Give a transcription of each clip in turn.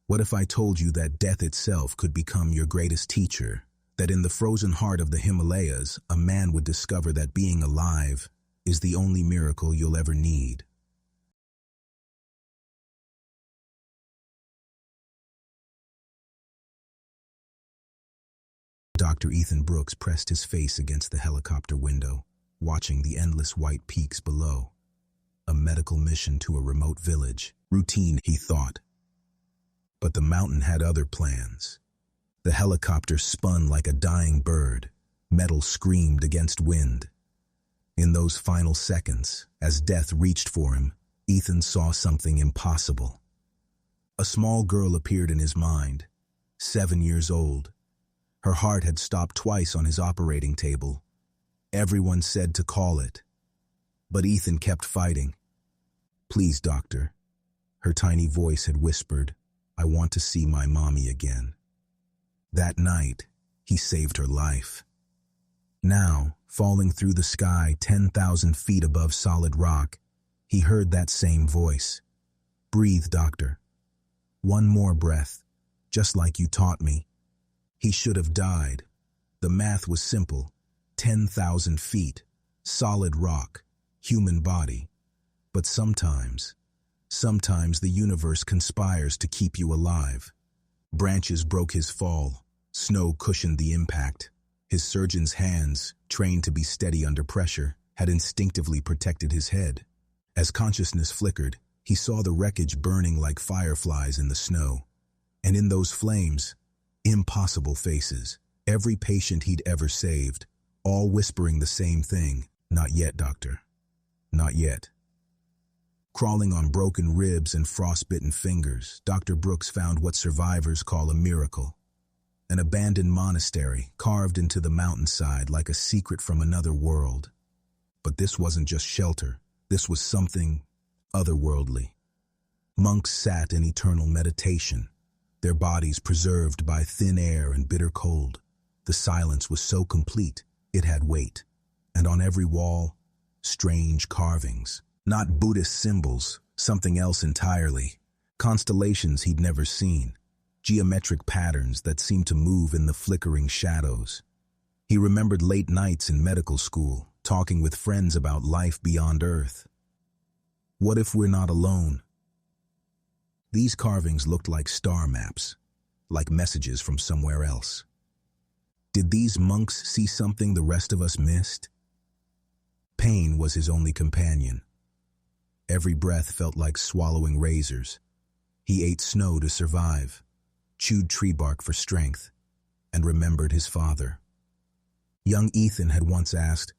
What if I told you that death itself could become your greatest teacher? That in the frozen heart of the Himalayas, a man would discover that being alive is the only miracle you'll ever need. Dr. Ethan Brooks pressed his face against the helicopter window, watching the endless white peaks below. A medical mission to a remote village. Routine, he thought. But the mountain had other plans. The helicopter spun like a dying bird. Metal screamed against wind. In those final seconds, as death reached for him, Ethan saw something impossible. A small girl appeared in his mind, 7 years old. Her heart had stopped twice on his operating table. Everyone said to call it. But Ethan kept fighting. "Please, doctor." Her tiny voice had whispered, "I want to see my mommy again." That night, he saved her life. Now, falling through the sky 10,000 feet above solid rock, he heard that same voice. "Breathe, doctor. One more breath, just like you taught me." He should have died. The math was simple. 10,000 feet, solid rock, human body. But sometimes the universe conspires to keep you alive. Branches broke his fall. Snow cushioned the impact. His surgeon's hands, trained to be steady under pressure, had instinctively protected his head. As consciousness flickered, he saw the wreckage burning like fireflies in the snow. And in those flames, impossible faces, every patient he'd ever saved, all whispering the same thing, "Not yet, doctor. Not yet." Crawling on broken ribs and frostbitten fingers, Dr. Brooks found what survivors call a miracle. An abandoned monastery carved into the mountainside like a secret from another world. But this wasn't just shelter. This was something otherworldly. Monks sat in eternal meditation, their bodies preserved by thin air and bitter cold. The silence was so complete, it had weight. And on every wall, strange carvings. Not Buddhist symbols, something else entirely. Constellations he'd never seen. Geometric patterns that seemed to move in the flickering shadows. He remembered late nights in medical school, talking with friends about life beyond Earth. What if we're not alone? These carvings looked like star maps, like messages from somewhere else. Did these monks see something the rest of us missed? Pain was his only companion. Every breath felt like swallowing razors. He ate snow to survive, chewed tree bark for strength, and remembered his father. Young Ethan had once asked,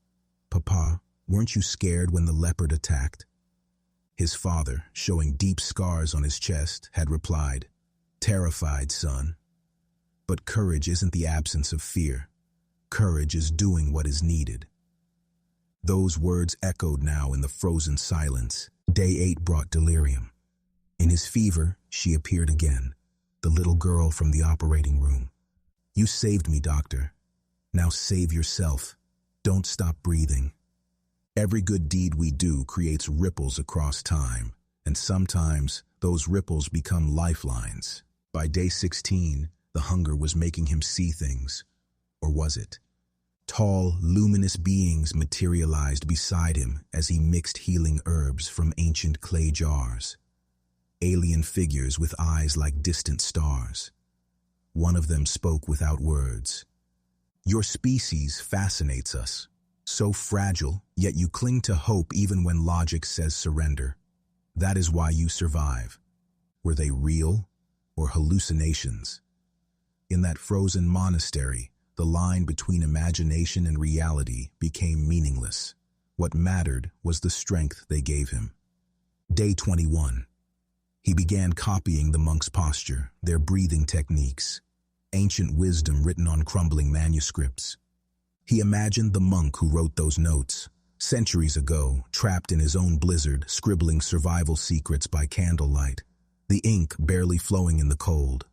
"Papa, weren't you scared when the leopard attacked?" His father, showing deep scars on his chest, had replied, "Terrified, son. But courage isn't the absence of fear. Courage is doing what is needed." Those words echoed now in the frozen silence. Day 8 brought delirium. In his fever, she appeared again, the little girl from the operating room. "You saved me, doctor. Now save yourself. Don't stop breathing." Every good deed we do creates ripples across time, and sometimes those ripples become lifelines. By day 16, the hunger was making him see things. Or was it? Tall, luminous beings materialized beside him as he mixed healing herbs from ancient clay jars. Alien figures with eyes like distant stars. One of them spoke without words. "Your species fascinates us. So fragile, yet you cling to hope even when logic says surrender. That is why you survive." Were they real or hallucinations? In that frozen monastery, the line between imagination and reality became meaningless. What mattered was the strength they gave him. Day 21. He began copying the monks' posture, their breathing techniques, ancient wisdom written on crumbling manuscripts. He imagined the monk who wrote those notes, centuries ago, trapped in his own blizzard, scribbling survival secrets by candlelight, the ink barely flowing in the cold.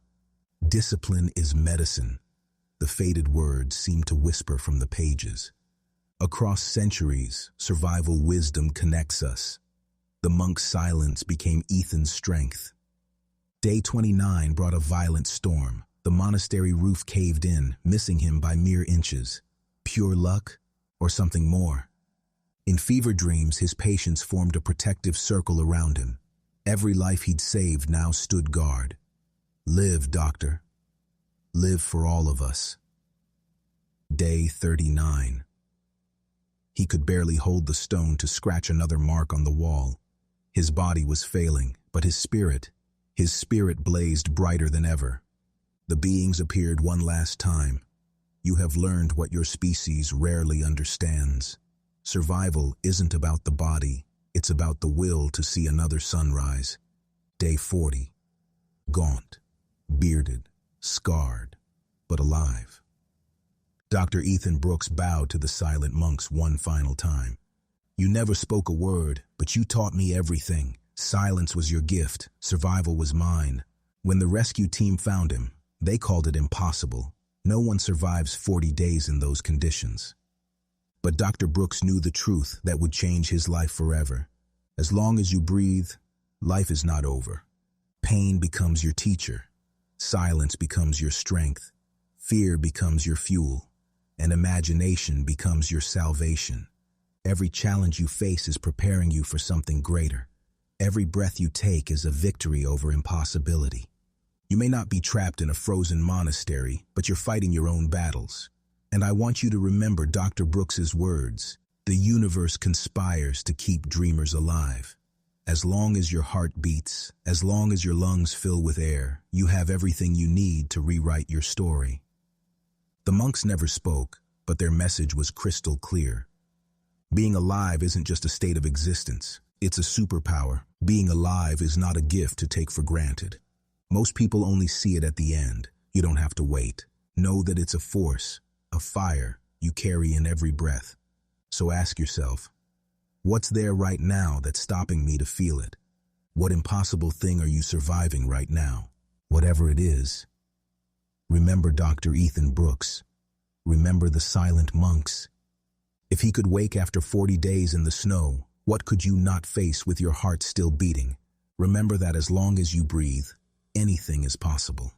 "Discipline is medicine," the faded words seemed to whisper from the pages. Across centuries, survival wisdom connects us. The monk's silence became Ethan's strength. Day 29 brought a violent storm. The monastery roof caved in, missing him by mere inches. Pure luck, or something more? In fever dreams, his patients formed a protective circle around him. Every life he'd saved now stood guard. Live, doctor. Live for all of us. Day 39. He could barely hold the stone to scratch another mark on the wall. His body was failing, but his spirit blazed brighter than ever. The beings appeared one last time. You have learned what your species rarely understands. Survival isn't about the body, it's about the will to see another sunrise. Day 40. Gaunt, bearded, scarred, but alive. Dr. Ethan Brooks bowed to the silent monks one final time. You never spoke a word, but you taught me everything. Silence was your gift, survival was mine. When the rescue team found him, they called it impossible. No one survives 40 days in those conditions. But Dr. Brooks knew the truth that would change his life forever. As long as you breathe, life is not over. Pain becomes your teacher. Silence becomes your strength. Fear becomes your fuel. And imagination becomes your salvation. Every challenge you face is preparing you for something greater. Every breath you take is a victory over impossibility. You may not be trapped in a frozen monastery, but you're fighting your own battles. And I want you to remember Dr. Brooks's words. The universe conspires to keep dreamers alive. As long as your heart beats, as long as your lungs fill with air, you have everything you need to rewrite your story. The monks never spoke, but their message was crystal clear. Being alive isn't just a state of existence. It's a superpower. Being alive is not a gift to take for granted. Most people only see it at the end. You don't have to wait. Know that it's a force, a fire you carry in every breath. So ask yourself, what's there right now that's stopping me to feel it? What impossible thing are you surviving right now? Whatever it is, remember Dr. Ethan Brooks. Remember the silent monks. If he could wake after 40 days in the snow, what could you not face with your heart still beating? Remember that as long as you breathe, anything is possible.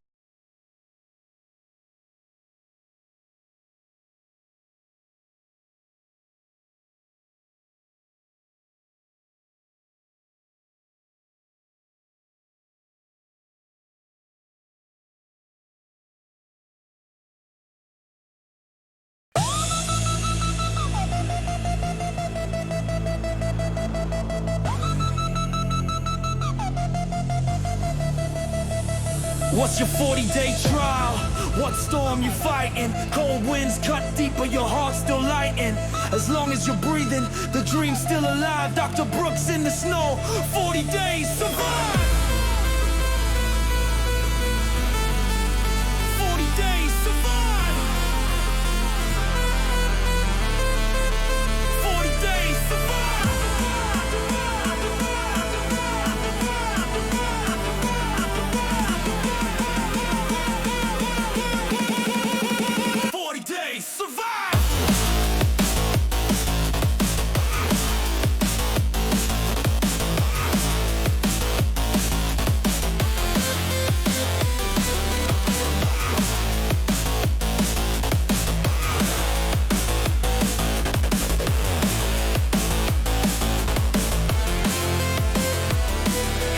What's your 40-day trial? What storm you fighting? Cold winds cut deep, but your heart still lighting. As long as you're breathing, the dream's still alive. Dr. Brooks in the snow, 40 days, survive! 40 days, survive! 40 days, survive! 40 days, survive!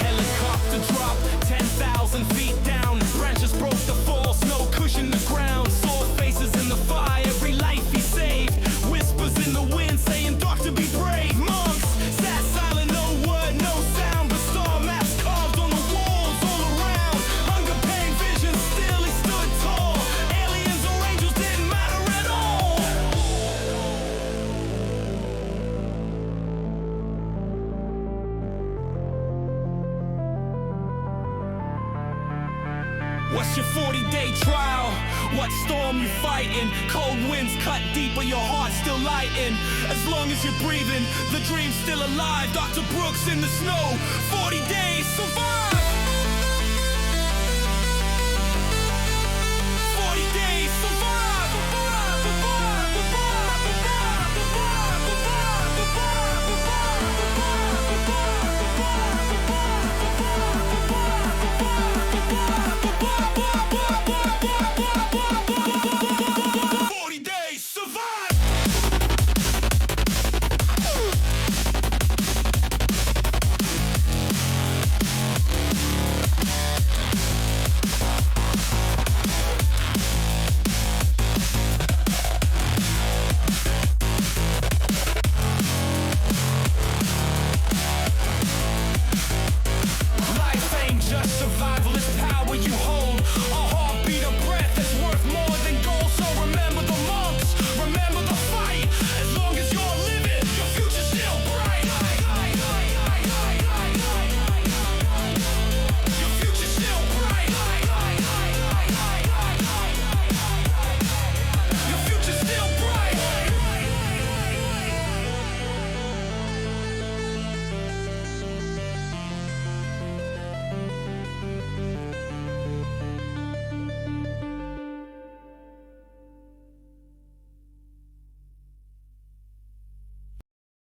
Helicopter drop 10,000 feet down. Branches broke the fall, snow cushioned the ground. Saw faces in the fire, every life he saved. Whispers in the wind saying, "Doctor, be brave." Monks sat silent, no word, no sound. But star maps carved on the walls all around. Hunger, pain, vision, still he stood tall. Aliens or angels didn't matter at all. What's your 40-day trial? What storm you fighting? Cold winds cut deep, but your heart still lighting. As long as you're breathing, the dream's still alive. Dr. Brooks in the snow, 40 days, survive!